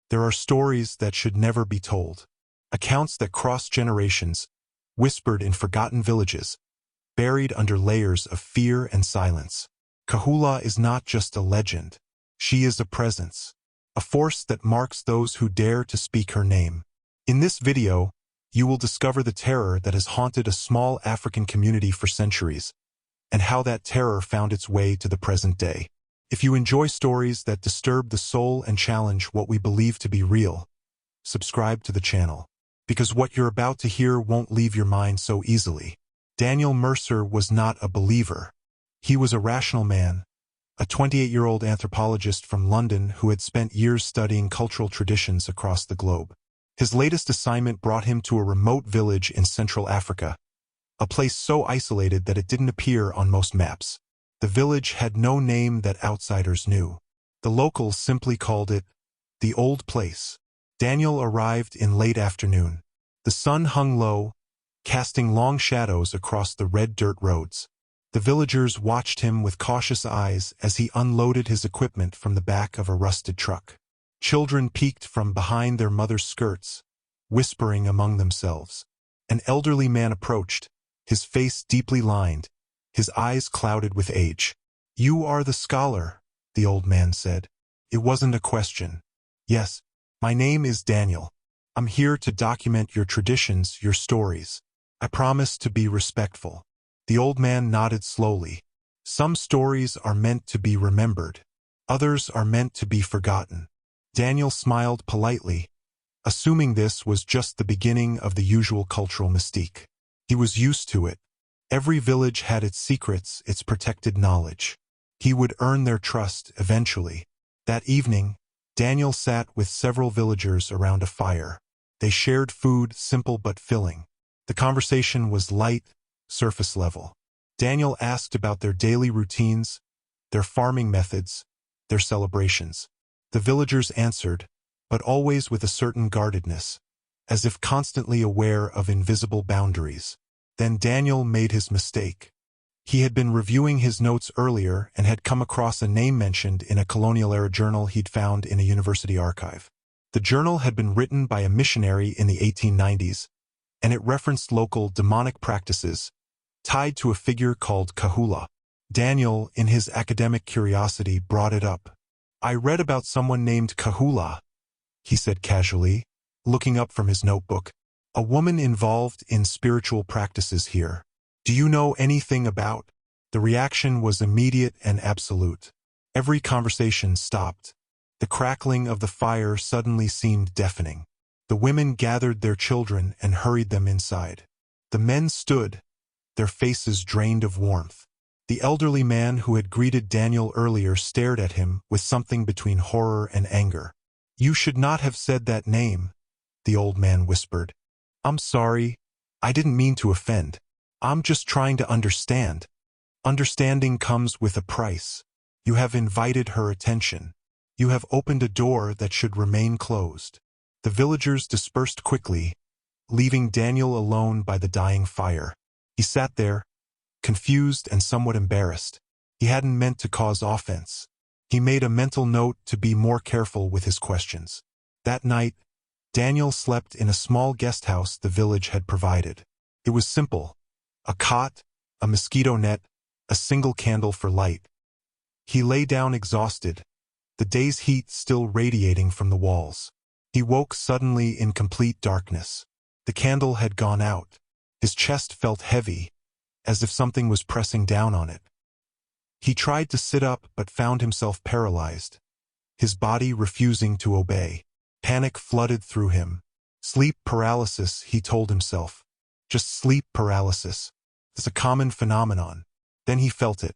There are stories that should never be told. Accounts that cross generations, whispered in forgotten villages, buried under layers of fear and silence. Kahula is not just a legend. She is a presence, a force that marks those who dare to speak her name. In this video, you will discover the terror that has haunted a small African community for centuries, and how that terror found its way to the present day. If you enjoy stories that disturb the soul and challenge what we believe to be real, subscribe to the channel, because what you're about to hear won't leave your mind so easily. Daniel Mercer was not a believer. He was a rational man, a 28-year-old anthropologist from London who had spent years studying cultural traditions across the globe. His latest assignment brought him to a remote village in Central Africa, a place so isolated that it didn't appear on most maps. The village had no name that outsiders knew. The locals simply called it the Old Place. Daniel arrived in late afternoon. The sun hung low, casting long shadows across the red dirt roads. The villagers watched him with cautious eyes as he unloaded his equipment from the back of a rusted truck. Children peeked from behind their mothers' skirts, whispering among themselves. An elderly man approached, his face deeply lined, his eyes clouded with age. "You are the scholar," the old man said. It wasn't a question. "Yes, my name is Daniel. I'm here to document your traditions, your stories. I promise to be respectful." The old man nodded slowly. "Some stories are meant to be remembered. Others are meant to be forgotten." Daniel smiled politely, assuming this was just the beginning of the usual cultural mystique. He was used to it. Every village had its secrets, its protected knowledge. He would earn their trust eventually. That evening, Daniel sat with several villagers around a fire. They shared food, simple but filling. The conversation was light, surface level. Daniel asked about their daily routines, their farming methods, their celebrations. The villagers answered, but always with a certain guardedness, as if constantly aware of invisible boundaries. Then Daniel made his mistake. He had been reviewing his notes earlier and had come across a name mentioned in a colonial-era journal he'd found in a university archive. The journal had been written by a missionary in the 1890s, and it referenced local demonic practices tied to a figure called Kahula. Daniel, in his academic curiosity, brought it up. "I read about someone named Kahula," he said casually, looking up from his notebook. "A woman involved in spiritual practices here. Do you know anything about?" The reaction was immediate and absolute. Every conversation stopped. The crackling of the fire suddenly seemed deafening. The women gathered their children and hurried them inside. The men stood, their faces drained of warmth. The elderly man who had greeted Daniel earlier stared at him with something between horror and anger. "You should not have said that name," the old man whispered. "I'm sorry. I didn't mean to offend. I'm just trying to understand. Understanding comes with a price. You have invited her attention. You have opened a door that should remain closed." The villagers dispersed quickly, leaving Daniel alone by the dying fire. He sat there, confused and somewhat embarrassed. He hadn't meant to cause offense. He made a mental note to be more careful with his questions. That night, Daniel slept in a small guest house the village had provided. It was simple: a cot, a mosquito net, a single candle for light. He lay down exhausted, the day's heat still radiating from the walls. He woke suddenly in complete darkness. The candle had gone out. His chest felt heavy, as if something was pressing down on it. He tried to sit up but found himself paralyzed, his body refusing to obey. Panic flooded through him. Sleep paralysis, he told himself. Just sleep paralysis. It's a common phenomenon. Then he felt it.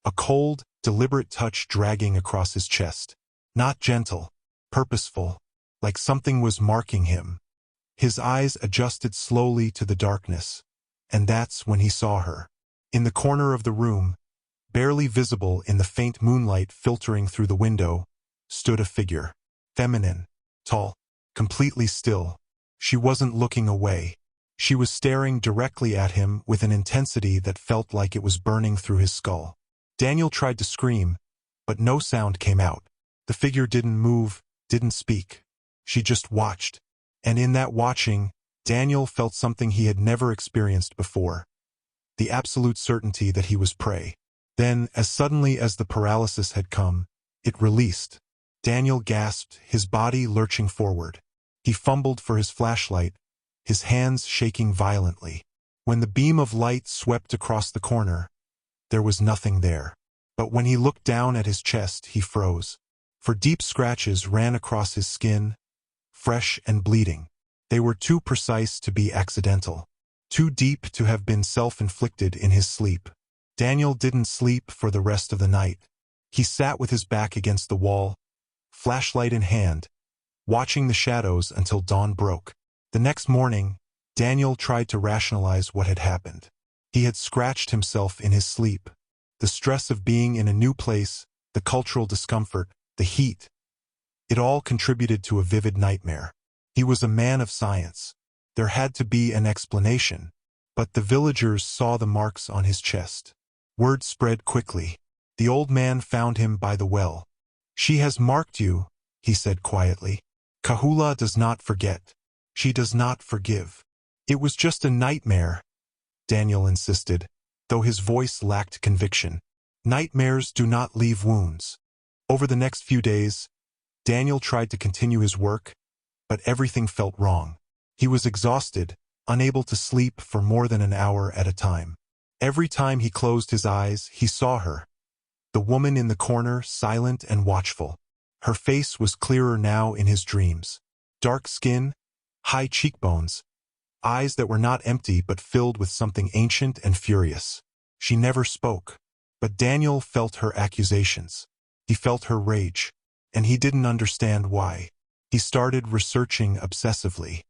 A cold, deliberate touch dragging across his chest. Not gentle, purposeful, like something was marking him. His eyes adjusted slowly to the darkness, and that's when he saw her. In the corner of the room, barely visible in the faint moonlight filtering through the window, stood a figure. Feminine, tall, completely still. She wasn't looking away. She was staring directly at him with an intensity that felt like it was burning through his skull. Daniel tried to scream, but no sound came out. The figure didn't move, didn't speak. She just watched. And in that watching, Daniel felt something he had never experienced before. The absolute certainty that he was prey. Then, as suddenly as the paralysis had come, it released. Daniel gasped, his body lurching forward. He fumbled for his flashlight, his hands shaking violently. When the beam of light swept across the corner, there was nothing there. But when he looked down at his chest, he froze. For deep scratches ran across his skin, fresh and bleeding. They were too precise to be accidental, too deep to have been self-inflicted in his sleep. Daniel didn't sleep for the rest of the night. He sat with his back against the wall, flashlight in hand, watching the shadows until dawn broke. The next morning, Daniel tried to rationalize what had happened. He had scratched himself in his sleep. The stress of being in a new place, the cultural discomfort, the heat, it all contributed to a vivid nightmare. He was a man of science. There had to be an explanation. But the villagers saw the marks on his chest. Word spread quickly. The old man found him by the well. "She has marked you," he said quietly. "Kahula does not forget. She does not forgive." "It was just a nightmare," Daniel insisted, though his voice lacked conviction. "Nightmares do not leave wounds." Over the next few days, Daniel tried to continue his work, but everything felt wrong. He was exhausted, unable to sleep for more than an hour at a time. Every time he closed his eyes, he saw her. The woman in the corner, silent and watchful. Her face was clearer now in his dreams. Dark skin, high cheekbones, eyes that were not empty but filled with something ancient and furious. She never spoke, but Daniel felt her accusations. He felt her rage, and he didn't understand why. He started researching obsessively.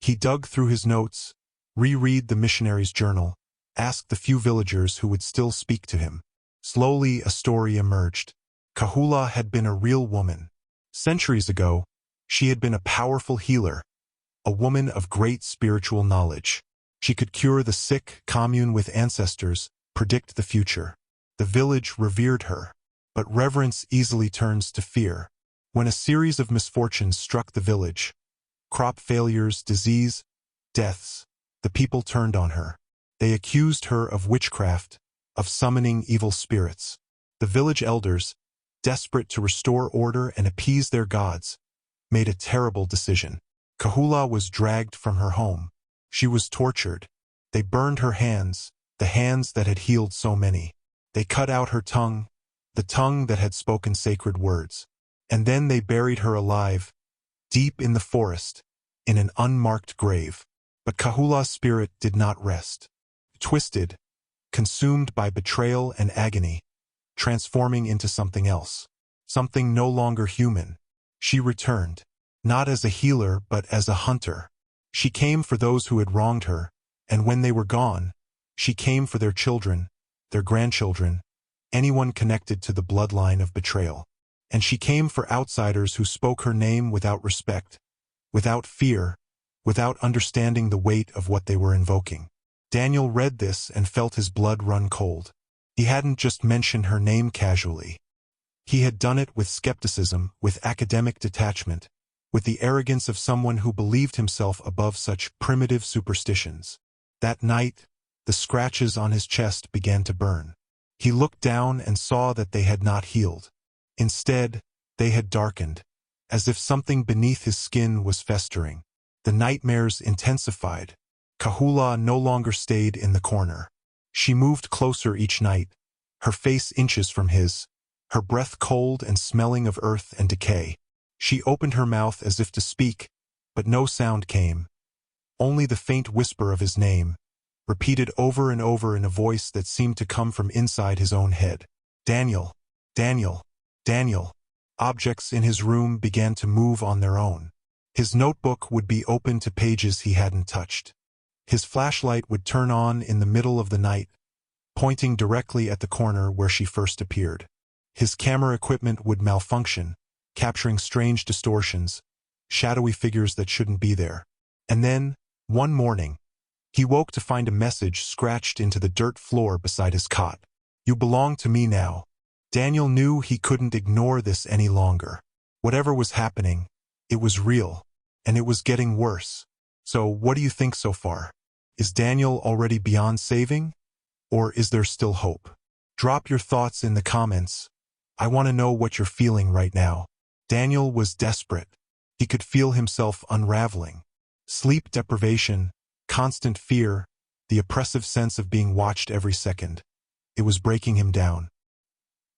He dug through his notes, reread the missionary's journal, asked the few villagers who would still speak to him. Slowly a story emerged. Kahula had been a real woman. Centuries ago, she had been a powerful healer, a woman of great spiritual knowledge. She could cure the sick, commune with ancestors, predict the future. The village revered her. But reverence easily turns to fear. When a series of misfortunes struck the village, crop failures, disease, deaths, the people turned on her. They accused her of witchcraft, of summoning evil spirits. The village elders, desperate to restore order and appease their gods, made a terrible decision. Kahula was dragged from her home. She was tortured. They burned her hands, the hands that had healed so many. They cut out her tongue, the tongue that had spoken sacred words. And then they buried her alive, deep in the forest, in an unmarked grave. But Kahula's spirit did not rest. Twisted, consumed by betrayal and agony, transforming into something else, something no longer human. She returned, not as a healer but as a hunter. She came for those who had wronged her, and when they were gone, she came for their children, their grandchildren, anyone connected to the bloodline of betrayal. And she came for outsiders who spoke her name without respect, without fear, without understanding the weight of what they were invoking. Daniel read this and felt his blood run cold. He hadn't just mentioned her name casually. He had done it with skepticism, with academic detachment, with the arrogance of someone who believed himself above such primitive superstitions. That night, the scratches on his chest began to burn. He looked down and saw that they had not healed. Instead, they had darkened, as if something beneath his skin was festering. The nightmares intensified. Kahula no longer stayed in the corner. She moved closer each night, her face inches from his, her breath cold and smelling of earth and decay. She opened her mouth as if to speak, but no sound came. Only the faint whisper of his name, repeated over and over in a voice that seemed to come from inside his own head. Daniel, Daniel, Daniel. Objects in his room began to move on their own. His notebook would be open to pages he hadn't touched. His flashlight would turn on in the middle of the night, pointing directly at the corner where she first appeared. His camera equipment would malfunction, capturing strange distortions, shadowy figures that shouldn't be there. And then, one morning, he woke to find a message scratched into the dirt floor beside his cot. "You belong to me now." Daniel knew he couldn't ignore this any longer. Whatever was happening, It was real, and it was getting worse. So what do you think so far? Is Daniel already beyond saving? Or is there still hope? Drop your thoughts in the comments. I want to know what you're feeling right now. Daniel was desperate. He could feel himself unraveling. Sleep deprivation, constant fear, the oppressive sense of being watched every second. It was breaking him down.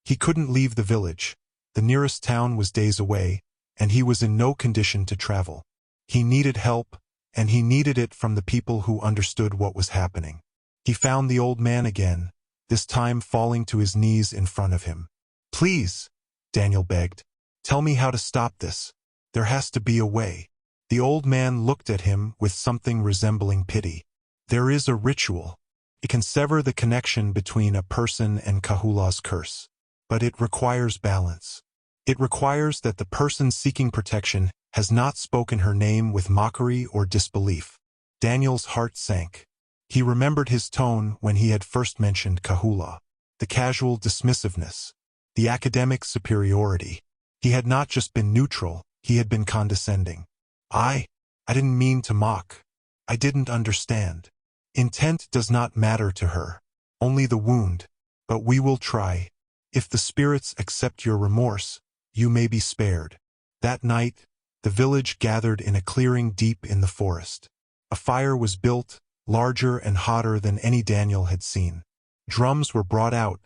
He couldn't leave the village. The nearest town was days away, and he was in no condition to travel. He needed help, and he needed it from the people who understood what was happening. He found the old man again, this time falling to his knees in front of him. "Please," Daniel begged, "tell me how to stop this. There has to be a way." The old man looked at him with something resembling pity. "There is a ritual. It can sever the connection between a person and Kahula's curse. But it requires balance. It requires that the person seeking protection has not spoken her name with mockery or disbelief." Daniel's heart sank. He remembered his tone when he had first mentioned Kahula. The casual dismissiveness. The academic superiority. He had not just been neutral, he had been condescending. I didn't mean to mock. I didn't understand. Intent does not matter to her. Only the wound. But we will try. If the spirits accept your remorse, you may be spared. That night, the village gathered in a clearing deep in the forest. A fire was built, larger and hotter than any Daniel had seen. Drums were brought out,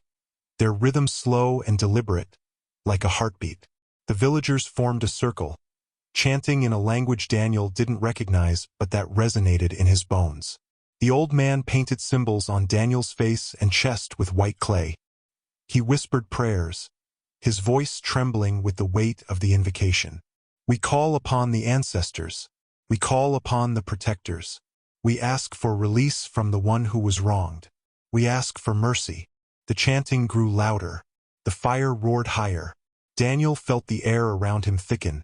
their rhythm slow and deliberate, like a heartbeat. The villagers formed a circle, chanting in a language Daniel didn't recognize but that resonated in his bones. The old man painted symbols on Daniel's face and chest with white clay. He whispered prayers, his voice trembling with the weight of the invocation. "We call upon the ancestors. We call upon the protectors. We ask for release from the one who was wronged. We ask for mercy." The chanting grew louder. The fire roared higher. Daniel felt the air around him thicken,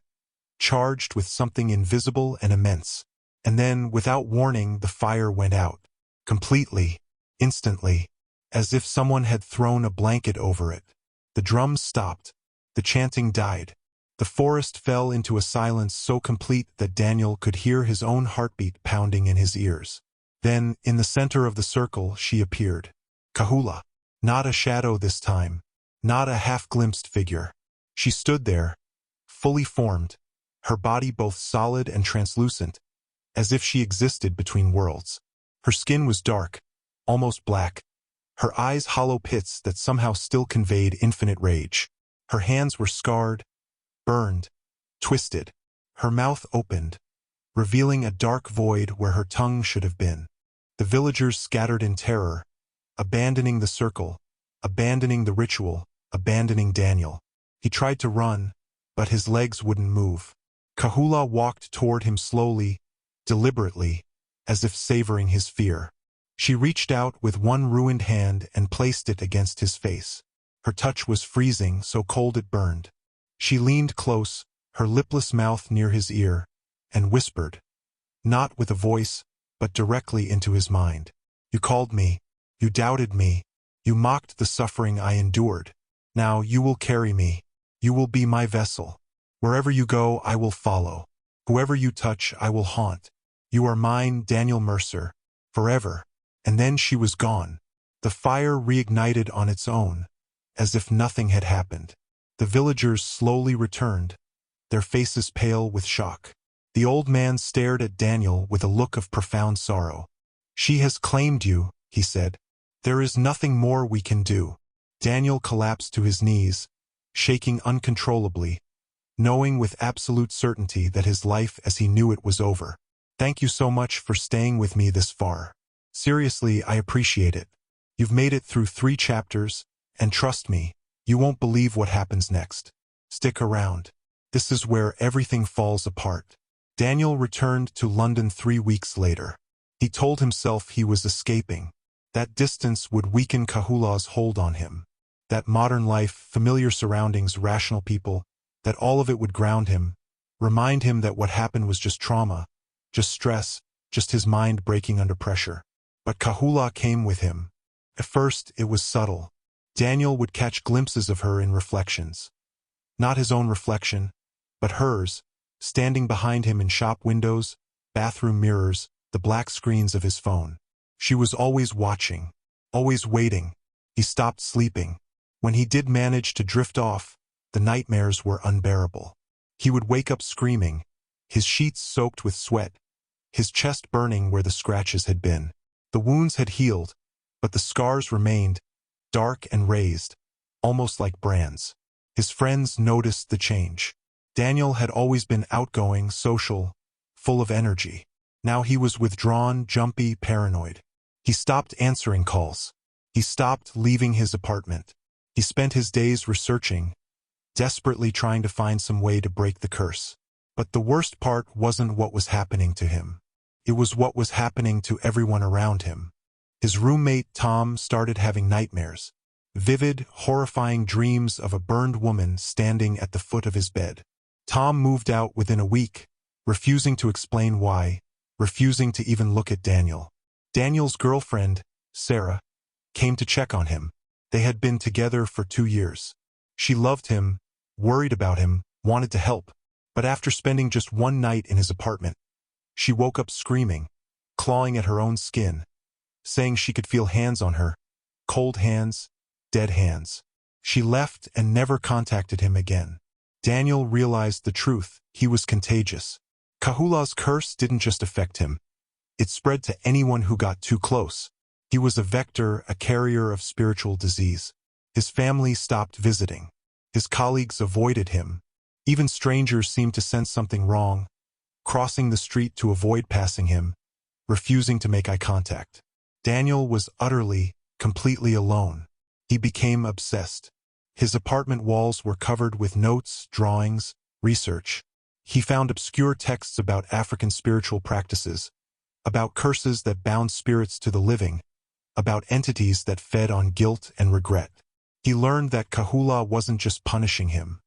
charged with something invisible and immense. And then, without warning, the fire went out. Completely, instantly, as if someone had thrown a blanket over it. The drums stopped. The chanting died. The forest fell into a silence so complete that Daniel could hear his own heartbeat pounding in his ears. Then, in the center of the circle, she appeared. Kahula. Not a shadow this time. Not a half-glimpsed figure. She stood there, fully formed, her body both solid and translucent, as if she existed between worlds. Her skin was dark, almost black. Her eyes hollow pits that somehow still conveyed infinite rage. Her hands were scarred, burned, twisted. Her mouth opened, revealing a dark void where her tongue should have been. The villagers scattered in terror, abandoning the circle, abandoning the ritual, abandoning Daniel. He tried to run, but his legs wouldn't move. Kahula walked toward him slowly, deliberately, as if savoring his fear. She reached out with one ruined hand and placed it against his face. Her touch was freezing, so cold it burned. She leaned close, her lipless mouth near his ear, and whispered, not with a voice, but directly into his mind. "You called me. You doubted me. You mocked the suffering I endured. Now you will carry me. You will be my vessel. Wherever you go, I will follow. Whoever you touch, I will haunt. You are mine, Daniel Mercer, forever." And then she was gone. The fire reignited on its own, as if nothing had happened. The villagers slowly returned, their faces pale with shock. The old man stared at Daniel with a look of profound sorrow. "She has claimed you," he said. "There is nothing more we can do." Daniel collapsed to his knees, shaking uncontrollably, knowing with absolute certainty that his life as he knew it was over. "Thank you so much for staying with me this far. Seriously, I appreciate it. You've made it through 3 chapters, and trust me, you won't believe what happens next. Stick around. This is where everything falls apart." Daniel returned to London 3 weeks later. He told himself he was escaping. That distance would weaken Kahula's hold on him. That modern life, familiar surroundings, rational people, that all of it would ground him, remind him that what happened was just trauma, just stress, just his mind breaking under pressure. But Kahula came with him. At first, it was subtle. Daniel would catch glimpses of her in reflections. Not his own reflection, but hers, standing behind him in shop windows, bathroom mirrors, the black screens of his phone. She was always watching, always waiting. He stopped sleeping. When he did manage to drift off, the nightmares were unbearable. He would wake up screaming, his sheets soaked with sweat, his chest burning where the scratches had been. The wounds had healed, but the scars remained, dark and raised, almost like brands. His friends noticed the change. Daniel had always been outgoing, social, full of energy. Now he was withdrawn, jumpy, paranoid. He stopped answering calls. He stopped leaving his apartment. He spent his days researching, desperately trying to find some way to break the curse. But the worst part wasn't what was happening to him. It was what was happening to everyone around him. His roommate, Tom, started having nightmares. Vivid, horrifying dreams of a burned woman standing at the foot of his bed. Tom moved out within a week, refusing to explain why, refusing to even look at Daniel. Daniel's girlfriend, Sarah, came to check on him. They had been together for 2 years. She loved him, worried about him, wanted to help. But after spending just one night in his apartment, she woke up screaming, clawing at her own skin, saying she could feel hands on her, cold hands, dead hands. She left and never contacted him again. Daniel realized the truth. He was contagious. Kahula's curse didn't just affect him. It spread to anyone who got too close. He was a vector, a carrier of spiritual disease. His family stopped visiting. His colleagues avoided him. Even strangers seemed to sense something wrong, crossing the street to avoid passing him, refusing to make eye contact. Daniel was utterly, completely alone. He became obsessed. His apartment walls were covered with notes, drawings, research. He found obscure texts about African spiritual practices, about curses that bound spirits to the living, about entities that fed on guilt and regret. He learned that Kahula wasn't just punishing him.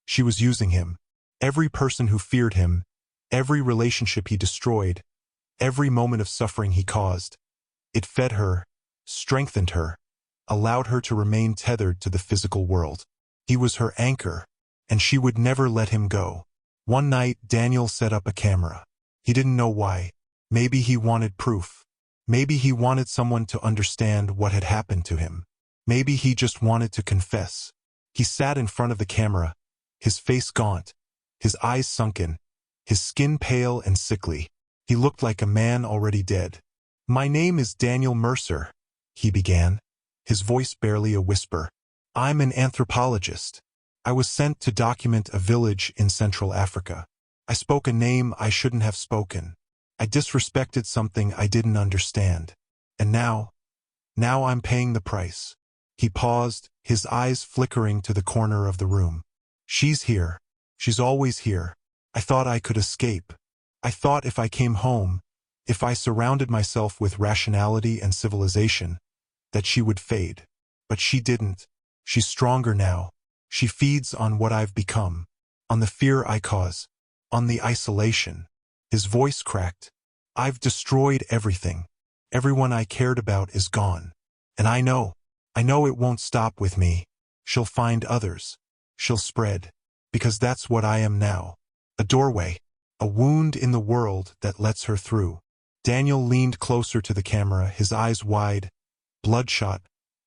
She was using him. Every person who feared him, every relationship he destroyed, every moment of suffering he caused, it fed her, strengthened her, allowed her to remain tethered to the physical world. He was her anchor, and she would never let him go. One night, Daniel set up a camera. He didn't know why. Maybe he wanted proof. Maybe he wanted someone to understand what had happened to him. Maybe he just wanted to confess. He sat in front of the camera, his face gaunt, his eyes sunken, his skin pale and sickly. He looked like a man already dead. "My name is Daniel Mercer," he began, his voice barely a whisper. "I'm an anthropologist. I was sent to document a village in Central Africa. I spoke a name I shouldn't have spoken. I disrespected something I didn't understand. And now I'm paying the price." He paused, his eyes flickering to the corner of the room. "She's here. She's always here. I thought I could escape. I thought if I came home, if I surrounded myself with rationality and civilization, that she would fade. But she didn't. She's stronger now. She feeds on what I've become, on the fear I cause, on the isolation." His voice cracked. "I've destroyed everything. Everyone I cared about is gone. And I know it won't stop with me. She'll find others. She'll spread. Because that's what I am now. A doorway. A wound in the world that lets her through." Daniel leaned closer to the camera, his eyes wide, bloodshot,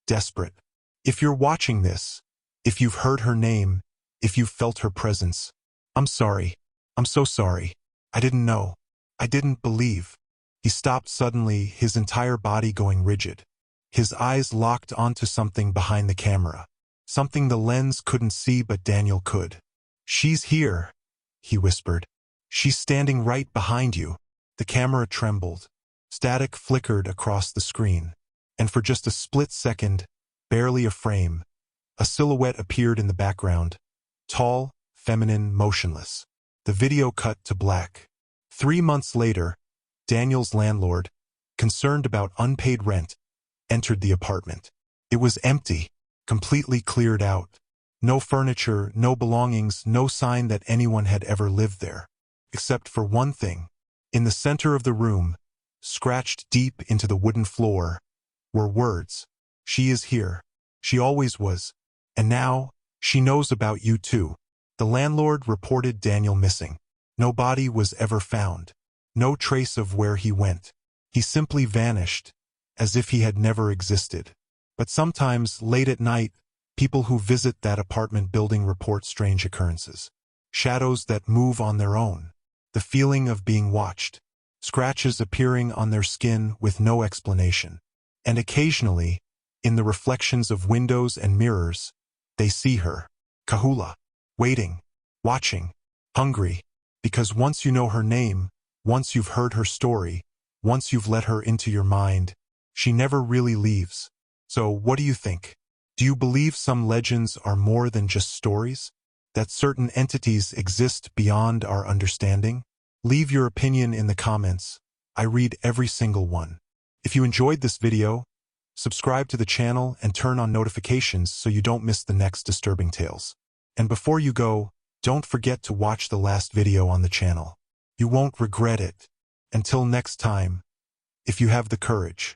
desperate. "If you're watching this, if you've heard her name, if you've felt her presence, I'm sorry. I'm so sorry. I didn't know. I didn't believe." He stopped suddenly, his entire body going rigid. His eyes locked onto something behind the camera. Something the lens couldn't see but Daniel could. "She's here," he whispered. "She's standing right behind you." The camera trembled. Static flickered across the screen. And for just a split second, barely a frame, a silhouette appeared in the background. Tall, feminine, motionless. The video cut to black. 3 months later, Daniel's landlord, concerned about unpaid rent, entered the apartment. It was empty, completely cleared out. No furniture, no belongings, no sign that anyone had ever lived there. Except for one thing. In the center of the room, scratched deep into the wooden floor, were words. "She is here. She always was. And now, she knows about you too." The landlord reported Daniel missing. No body was ever found. No trace of where he went. He simply vanished, as if he had never existed. But sometimes, late at night, people who visit that apartment building report strange occurrences. Shadows that move on their own. The feeling of being watched. Scratches appearing on their skin with no explanation. And occasionally, in the reflections of windows and mirrors, they see her, Kahula, waiting, watching, hungry, because once you know her name, once you've heard her story, once you've let her into your mind, she never really leaves. So what do you think? Do you believe some legends are more than just stories? That certain entities exist beyond our understanding? Leave your opinion in the comments. I read every single one. If you enjoyed this video, subscribe to the channel and turn on notifications so you don't miss the next disturbing tales. And before you go, don't forget to watch the last video on the channel. You won't regret it. Until next time, if you have the courage.